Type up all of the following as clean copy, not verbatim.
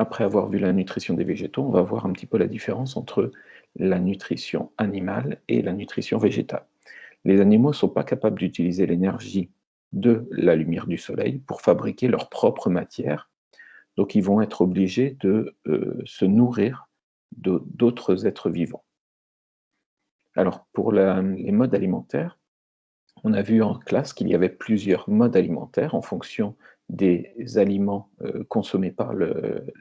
après avoir vu la nutrition des végétaux, on va voir un petit peu la différence entre la nutrition animale et la nutrition végétale. Les animaux ne sont pas capables d'utiliser l'énergie de la lumière du soleil pour fabriquer leur propre matière, donc ils vont être obligés de se nourrir d'autres êtres vivants. Alors pour les modes alimentaires, on a vu en classe qu'il y avait plusieurs modes alimentaires en fonction des aliments consommés par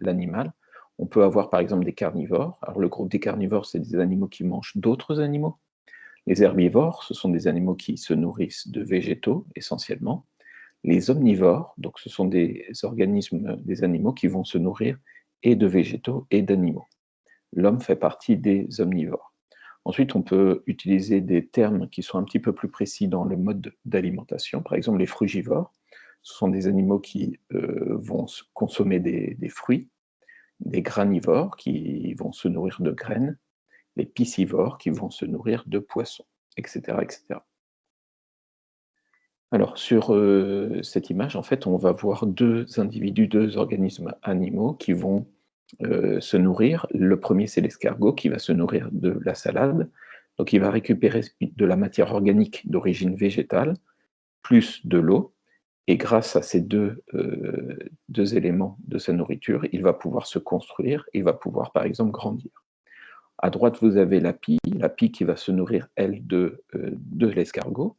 l'animal. On peut avoir par exemple des carnivores. Alors le groupe des carnivores, c'est des animaux qui mangent d'autres animaux. Les herbivores, ce sont des animaux qui se nourrissent de végétaux essentiellement. Les omnivores, donc ce sont des organismes, des animaux qui vont se nourrir et de végétaux et d'animaux. L'homme fait partie des omnivores. Ensuite, on peut utiliser des termes qui sont un petit peu plus précis dans le mode d'alimentation. Par exemple, les frugivores, ce sont des animaux qui vont consommer des fruits, des granivores qui vont se nourrir de graines, les piscivores qui vont se nourrir de poissons, etc. etc. Alors, sur cette image, en fait, on va voir deux individus, deux organismes animaux qui vont se nourrir. Le premier, c'est l'escargot qui va se nourrir de la salade. Donc, il va récupérer de la matière organique d'origine végétale, plus de l'eau. Et grâce à ces deux éléments de sa nourriture, il va pouvoir se construire, il va pouvoir, par exemple, grandir. À droite, vous avez la pie qui va se nourrir, elle, de l'escargot.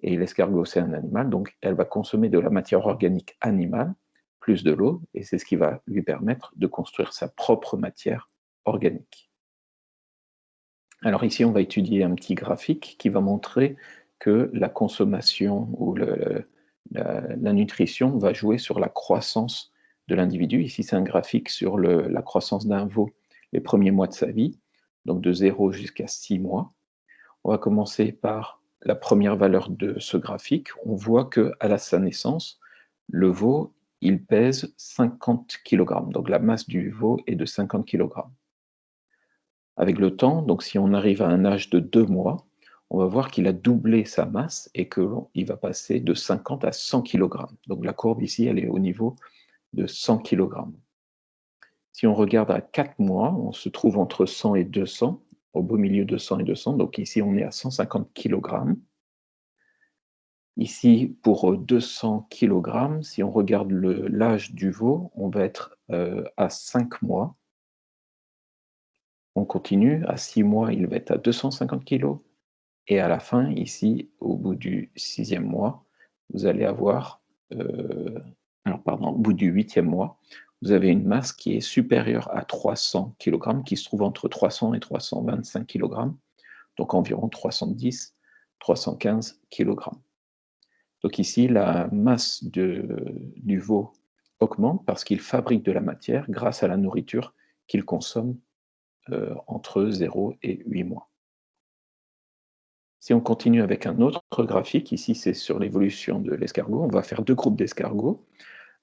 Et l'escargot, c'est un animal, donc elle va consommer de la matière organique animale, plus de l'eau, et c'est ce qui va lui permettre de construire sa propre matière organique. Alors ici, on va étudier un petit graphique qui va montrer que la consommation ou la nutrition va jouer sur la croissance de l'individu. Ici, c'est un graphique sur la croissance d'un veau les premiers mois de sa vie, donc de 0 jusqu'à 6 mois. On va commencer par la première valeur de ce graphique. On voit qu'à sa naissance, le veau, il pèse 50 kg. Donc la masse du veau est de 50 kg. Avec le temps, donc si on arrive à un âge de 2 mois, on va voir qu'il a doublé sa masse et qu'il va passer de 50 à 100 kg. Donc la courbe ici, elle est au niveau de 100 kg. Si on regarde à 4 mois, on se trouve entre 100 et 200, au beau milieu de 100 et 200. Donc ici, on est à 150 kg. Ici, pour 200 kg, si on regarde l'âge du veau, on va être à 5 mois. On continue, à 6 mois, il va être à 250 kg. Et à la fin, ici, au bout du 6e mois, vous allez avoir, au bout du 8e mois, vous avez une masse qui est supérieure à 300 kg, qui se trouve entre 300 et 325 kg, donc environ 310, 315 kg. Donc ici, la masse du veau augmente parce qu'il fabrique de la matière grâce à la nourriture qu'il consomme entre 0 et 8 mois. Si on continue avec un autre graphique, ici c'est sur l'évolution de l'escargot, on va faire deux groupes d'escargots.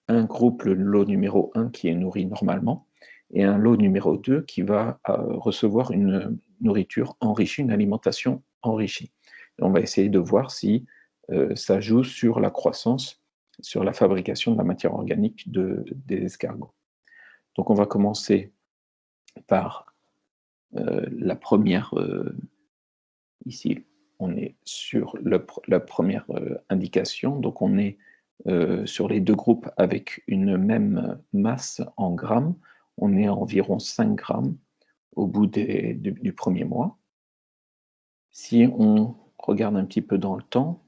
Un groupe, le lot numéro 1, qui est nourri normalement, et un lot numéro 2 qui va recevoir une nourriture enrichie, une alimentation enrichie. Et on va essayer de voir si ça joue sur la croissance, sur la fabrication de la matière organique des escargots. Donc on va commencer par la première, ici on est sur la première indication, donc on est sur les deux groupes avec une même masse en grammes, on est à environ 5 grammes au bout du premier mois. Si on regarde un petit peu dans le temps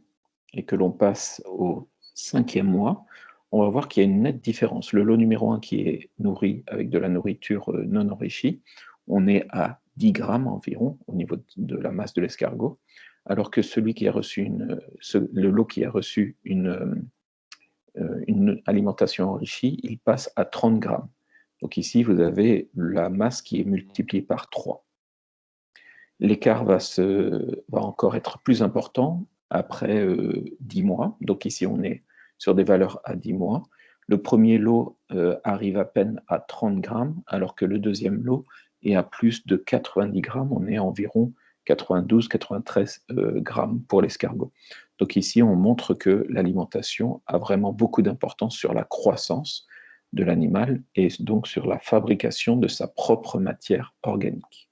et que l'on passe au 5e mois, on va voir qu'il y a une nette différence. Le lot numéro 1 qui est nourri avec de la nourriture non enrichie, on est à 10 grammes environ au niveau de la masse de l'escargot, alors que celui qui a reçu le lot qui a reçu une alimentation enrichie, il passe à 30 grammes. Donc ici, vous avez la masse qui est multipliée par 3. L'écart va encore être plus important après 10 mois. Donc ici, on est sur des valeurs à 10 mois. Le premier lot arrive à peine à 30 grammes, alors que le deuxième lot est à plus de 90 grammes. On est à environ 92-93 grammes pour l'escargot. Donc ici, on montre que l'alimentation a vraiment beaucoup d'importance sur la croissance de l'animal et donc sur la fabrication de sa propre matière organique.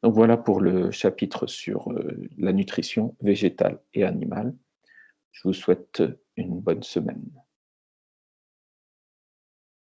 Donc voilà pour le chapitre sur la nutrition végétale et animale. Je vous souhaite une bonne semaine.